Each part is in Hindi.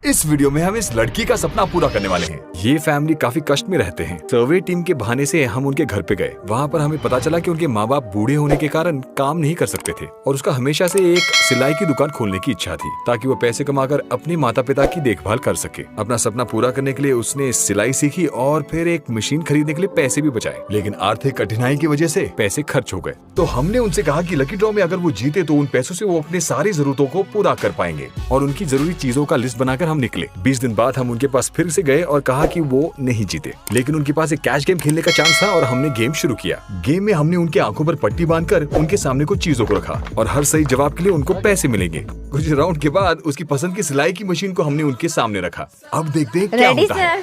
इस वीडियो में हम इस लड़की का सपना पूरा करने वाले हैं। ये फैमिली काफी कष्ट में रहते हैं। सर्वे टीम के बहाने से हम उनके घर पे गए। वहाँ पर हमें पता चला कि उनके माँ बाप बूढ़े होने के कारण काम नहीं कर सकते थे और उसका हमेशा से एक सिलाई की दुकान खोलने की इच्छा थी ताकि वो पैसे कमाकर अपने माता पिता की देखभाल कर सके। अपना सपना पूरा करने के लिए उसने सिलाई सीखी और फिर एक मशीन खरीदने के लिए पैसे भी बचाए, लेकिन आर्थिक कठिनाई की वजह से पैसे खर्च हो गए। तो हमने उनसे कहा कि लकी ड्रॉ में अगर वो जीते तो उन पैसों से वो अपने सारी जरूरतों को पूरा कर पाएंगे और उनकी जरूरी चीजों का लिस्ट बनाकर हम निकले। 20 दिन बाद हम उनके पास फिर से गए और कहा कि वो नहीं जीते, लेकिन उनके पास एक कैश गेम खेलने का चांस था और हमने गेम शुरू किया। गेम में हमने उनके आंखों पर पट्टी बांधकर उनके सामने कुछ चीजों को रखा और हर सही जवाब के लिए उनको पैसे मिलेंगे। कुछ राउंड के बाद उसकी पसंद की सिलाई की मशीन को हमने उनके सामने रखा। अब देखते हैं क्या होता है।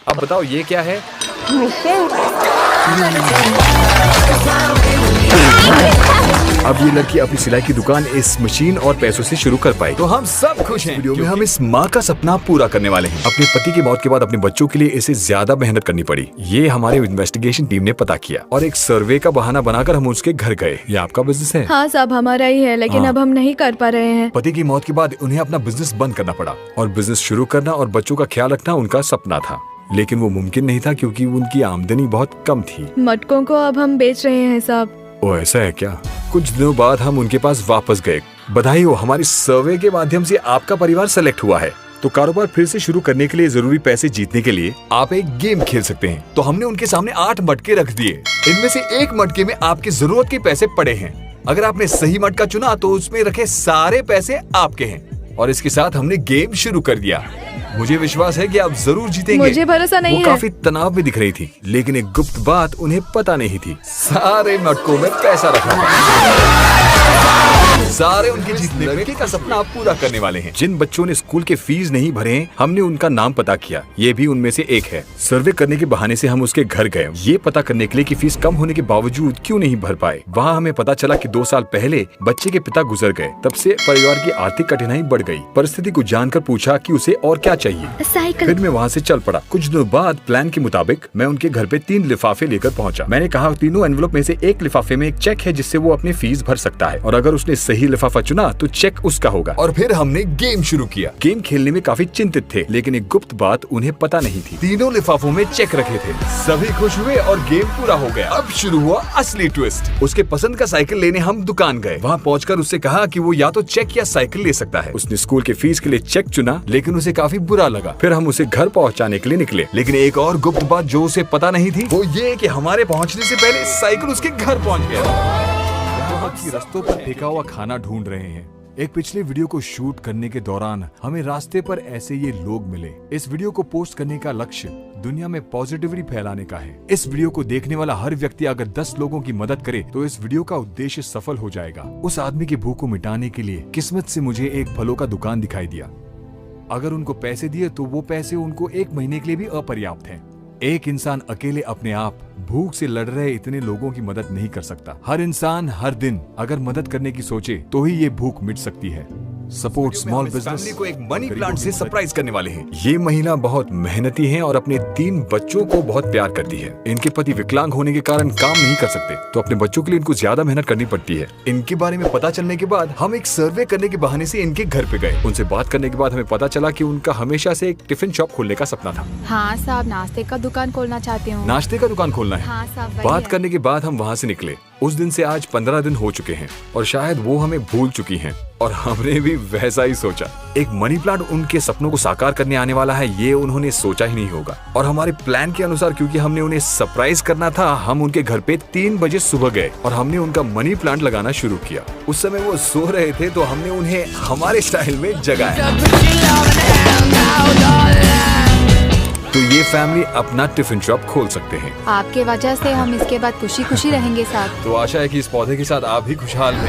अब बताओ ये क्या है? अब ये लड़की अपनी सिलाई की दुकान इस मशीन और पैसों से शुरू कर पाई। तो हम सब खुश हैं। वीडियो में हम इस माँ का सपना पूरा करने वाले हैं। अपने पति की मौत के बाद अपने बच्चों के लिए इसे ज्यादा मेहनत करनी पड़ी। ये हमारे इन्वेस्टिगेशन टीम ने पता किया और एक सर्वे का बहाना बनाकर हम उसके घर गए। ये आपका बिजनेस है? हाँ साहब, हमारा ही है, लेकिन अब हम नहीं कर पा रहे हैं। पति की मौत के बाद उन्हें अपना बिजनेस बंद करना पड़ा और बिजनेस शुरू करना और बच्चों का ख्याल रखना उनका सपना था, लेकिन वो मुमकिन नहीं था क्योंकि उनकी आमदनी बहुत कम थी। मटकों को अब हम बेच रहे हैं साहब। ओ ऐसा है क्या? कुछ दिनों बाद हम उनके पास वापस गए। बधाई हो, हमारी सर्वे के माध्यम से आपका परिवार सेलेक्ट हुआ है। तो कारोबार फिर से शुरू करने के लिए जरूरी पैसे जीतने के लिए आप एक गेम खेल सकते हैं। तो हमने उनके सामने 8 मटके रख दिए। इनमें से एक मटके में आपकी जरूरत के पैसे पड़े हैं। अगर आपने सही मटका चुना तो उसमें रखे सारे पैसे आपके हैं। और इसके साथ हमने गेम शुरू कर दिया। मुझे विश्वास है कि आप जरूर जीतेंगे। मुझे भरोसा नहीं है। वो काफी तनाव में दिख रही थी, लेकिन एक गुप्त बात उन्हें पता नहीं थी। सारे मटकों में पैसा रखा था। सारे उनके जीतने लड़के का सपना पूरा करने वाले हैं। जिन बच्चों ने स्कूल के फीस नहीं भरे हैं, हमने उनका नाम पता किया। ये भी उनमें से एक है। सर्वे करने के बहाने से हम उसके घर गए, ये पता करने के लिए कि फीस कम होने के बावजूद क्यों नहीं भर पाए। वहाँ हमें पता चला कि 2 साल पहले बच्चे के पिता गुजर गए। तब से परिवार की आर्थिक कठिनाई बढ़ गई। परिस्थिति को जानकर पूछा कि उसे और क्या चाहिए। साइकिल। फिर मैं वहाँ से चल पड़ा। कुछ दिनों बाद प्लान के मुताबिक मैं उनके घर पे 3 लिफाफे लेकर पहुँचा। मैंने कहा तीनों एनवलप में से एक लिफाफे में एक चेक है जिससे वो अपनी फीस भर सकता है और अगर उसने सही लिफाफा चुना तो चेक उसका होगा। और फिर हमने गेम शुरू किया। गेम खेलने में काफी चिंतित थे, लेकिन एक गुप्त बात उन्हें पता नहीं थी। तीनों लिफाफों में चेक रखे थे। सभी खुश हुए और गेम पूरा हो गया। अब शुरू हुआ असली ट्विस्ट। उसके पसंद का साइकिल लेने हम दुकान गए। वहाँ पहुंचकर उससे कहा कि वो या तो चेक या साइकिल ले सकता है। उसने स्कूल के फीस के लिए चेक चुना, लेकिन उसे काफी बुरा लगा। फिर हम उसे घर पहुँचाने के लिए निकले, लेकिन एक और गुप्त बात जो उसे पता नहीं थी वो ये कि हमारे पहुँचने से पहले साइकिल उसके घर पहुँच गया। रास्तों पर फेंका हुआ खाना ढूंढ रहे हैं। एक पिछले वीडियो को शूट करने के दौरान हमें रास्ते पर ऐसे ये लोग मिले। इस वीडियो को पोस्ट करने का लक्ष्य दुनिया में पॉजिटिविटी फैलाने का है। इस वीडियो को देखने वाला हर व्यक्ति अगर 10 लोगों की मदद करे तो इस वीडियो का उद्देश्य सफल हो जाएगा। उस आदमी की भूख को मिटाने के लिए किस्मत से मुझे एक फलों का दुकान दिखाई दिया। अगर उनको पैसे दिए तो वो पैसे उनको 1 महीने के लिए भी अपर्याप्त हैं। एक इंसान अकेले अपने आप भूख से लड़ रहे इतने लोगों की मदद नहीं कर सकता। हर इंसान हर दिन अगर मदद करने की सोचे तो ही ये भूख मिट सकती है। सपोर्ट स्मॉल बिजनेस को एक मनी प्लांट से सरप्राइज करने वाले हैं। ये महिला बहुत मेहनती है और अपने 3 बच्चों को बहुत प्यार करती है। इनके पति विकलांग होने के कारण काम नहीं कर सकते, तो अपने बच्चों के लिए इनको ज्यादा मेहनत करनी पड़ती है। इनके बारे में पता चलने के बाद हम एक सर्वे करने के बहाने से इनके घर पे गए। उनसे बात करने के बाद हमें पता चला कि उनका हमेशा से एक टिफिन शॉप खोलने का सपना था। हाँ साहब, नाश्ते का दुकान खोलना चाहती हूँ। नाश्ते का दुकान खोलना है? हाँ साहब। बात करने के बाद हम वहाँ से निकले। उस दिन से आज 15 दिन हो चुके हैं और शायद वो हमें भूल चुकी हैं और हमने भी वैसा ही सोचा। एक मनी प्लांट उनके सपनों को साकार करने आने वाला है, ये उन्होंने सोचा ही नहीं होगा। और हमारे प्लान के अनुसार क्योंकि हमने उन्हें सरप्राइज करना था, हम उनके घर पे 3 बजे सुबह गए और हमने उनका मनी प्लांट लगाना शुरू किया। उस समय वो सो रहे थे तो हमने उन्हें हमारे स्टाइल में जगाया। तो ये फैमिली अपना टिफिन शॉप खोल सकते हैं। आपके वजह से हम इसके बाद खुशी खुशी रहेंगे साहब। तो आशा है कि इस पौधे के साथ आप भी खुशहाल हैं।